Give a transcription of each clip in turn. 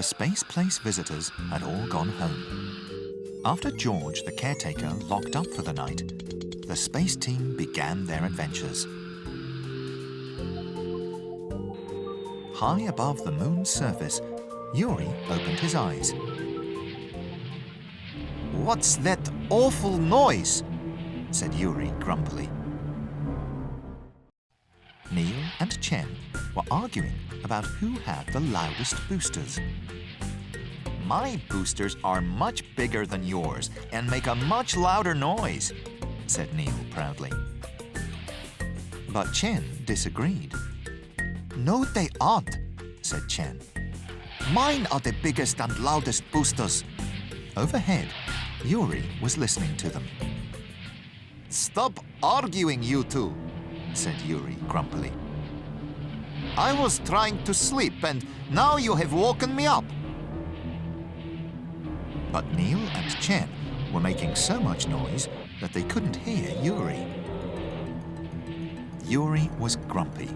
The Space Place visitors had all gone home. After George, the caretaker, locked up for the night, the space team began their adventures. High above the moon's surface, Yuri opened his eyes. "What's that awful noise?" said Yuri grumpily. Neil and Chen were arguing about who had the loudest boosters. "My boosters are much bigger than yours and make a much louder noise," said Neil proudly. But Chen disagreed. "No, they aren't," said Chen. "Mine are the biggest and loudest boosters." Overhead, Yuri was listening to them. "Stop arguing, you two," said Yuri grumpily. "I was trying to sleep and now you have woken me up." But Neil and Chen were making so much noise that they couldn't hear Yuri. Yuri was grumpy.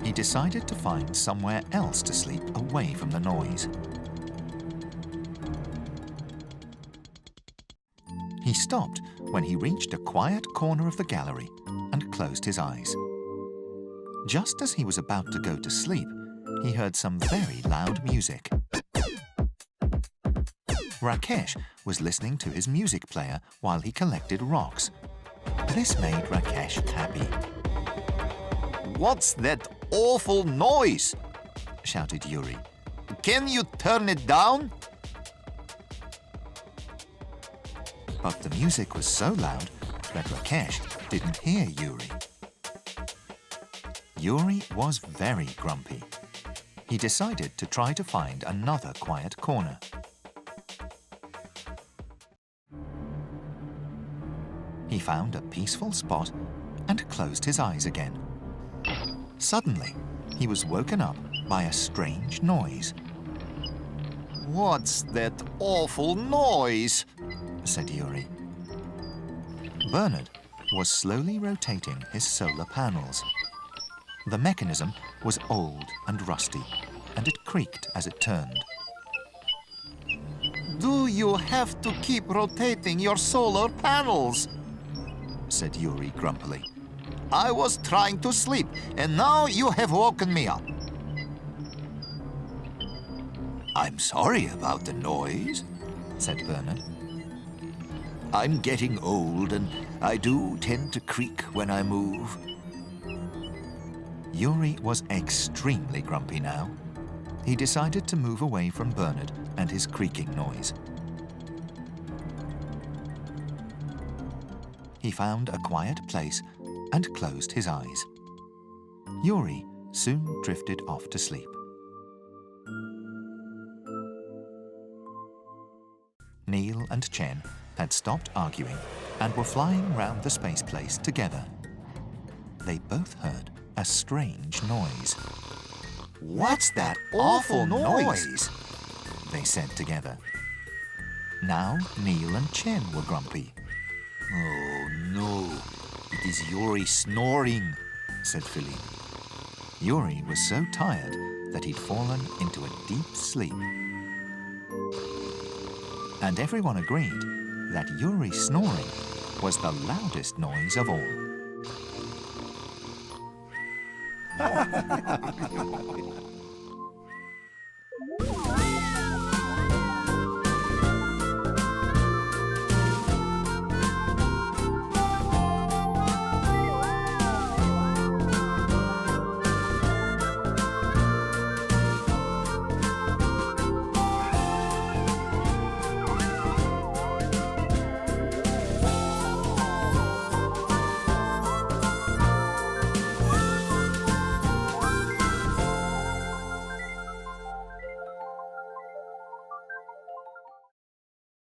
He decided to find somewhere else to sleep away from the noise. He stopped when he reached a quiet corner of the gallery and closed his eyes. Just as he was about to go to sleep, he heard some very loud music. Rakesh was listening to his music player while he collected rocks. This made Rakesh happy. "What's that awful noise?" shouted Yuri. "Can you turn it down?" But the music was so loud that Rakesh didn't hear Yuri. Yuri was very grumpy. He decided to try to find another quiet corner. He found a peaceful spot and closed his eyes again. Suddenly, he was woken up by a strange noise. "What's that awful noise?" said Yuri. Bernard was slowly rotating his solar panels. The mechanism was old and rusty, and it creaked as it turned. "Do you have to keep rotating your solar panels?" said Yuri grumpily. "I was trying to sleep, and now you have woken me up." "I'm sorry about the noise," said Bernard. "I'm getting old, and I do tend to creak when I move." Yuri was extremely grumpy now. He decided to move away from Bernard and his creaking noise. He found a quiet place and closed his eyes. Yuri soon drifted off to sleep. Neil and Chen had stopped arguing and were flying round the space place together. They both heard a strange noise. "What's that awful noise?" they said together. Now Neil and Chen were grumpy. "Oh no, it is Yuri snoring," said Philippe. Yuri was so tired that he'd fallen into a deep sleep. And everyone agreed that Yuri's snoring was the loudest noise of all.